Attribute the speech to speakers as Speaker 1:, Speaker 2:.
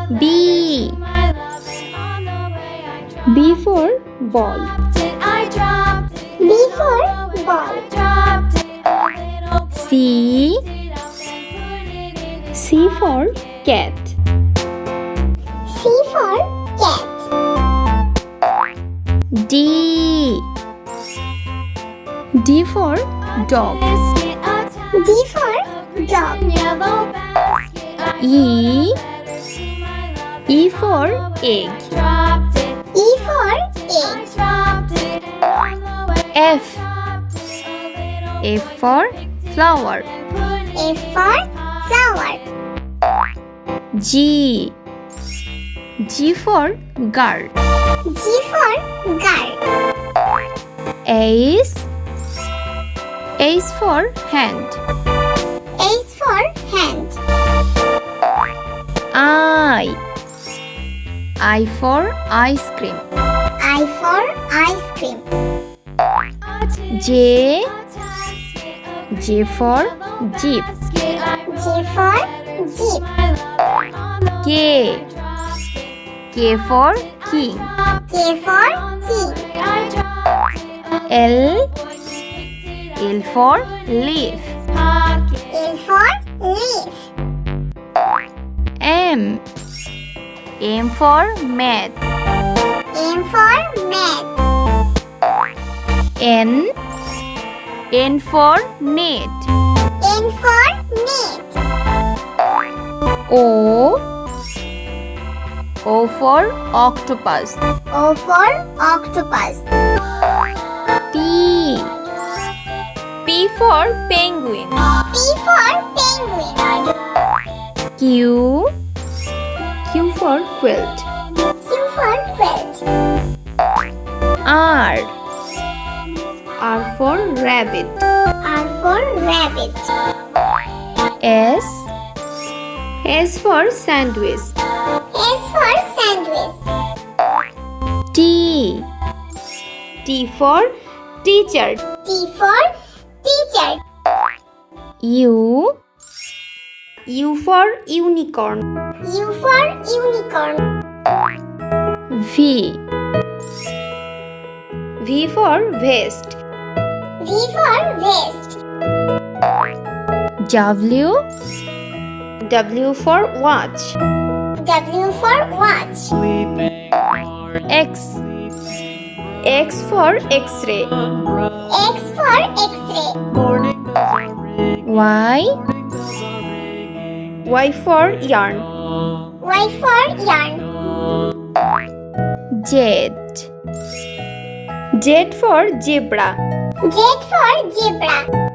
Speaker 1: B. B for ball.
Speaker 2: B for ball.
Speaker 1: C. C for cat.
Speaker 2: C for cat.
Speaker 1: D. D for dog.
Speaker 2: D for dog.
Speaker 1: E. E for egg.
Speaker 2: E for egg.
Speaker 1: F. F for flower.
Speaker 2: F for flower.
Speaker 1: G. G for girl.
Speaker 2: G for girl.
Speaker 1: H. H for hand.
Speaker 2: H for hand.
Speaker 1: I. I for ice cream.
Speaker 2: I for ice cream.
Speaker 1: J. J for jeep.
Speaker 2: J for jeep.
Speaker 1: K. K for king.
Speaker 2: K for king.
Speaker 1: L. L for leaf.
Speaker 2: L for leaf.
Speaker 1: M. M for mat.
Speaker 2: M for mat.
Speaker 1: N. N for net.
Speaker 2: N for net.
Speaker 1: O. O for octopus.
Speaker 2: O for octopus.
Speaker 1: P. P for penguin.
Speaker 2: P for penguin.
Speaker 1: Q. Q for quilt.
Speaker 2: Q for quilt.
Speaker 1: R. R for rabbit.
Speaker 2: R for rabbit.
Speaker 1: S. S for sandwich.
Speaker 2: S for sandwich.
Speaker 1: T. T for teacher.
Speaker 2: T for teacher.
Speaker 1: U. U for unicorn.
Speaker 2: U for unicorn.
Speaker 1: V. V for vest.
Speaker 2: V for vest.
Speaker 1: W. W for watch.
Speaker 2: W for watch.
Speaker 1: X. X for X-ray.
Speaker 2: X for X-ray.
Speaker 1: Y. Y for yarn.
Speaker 2: Y for yarn.
Speaker 1: Z. Z for zebra.
Speaker 2: Z for zebra.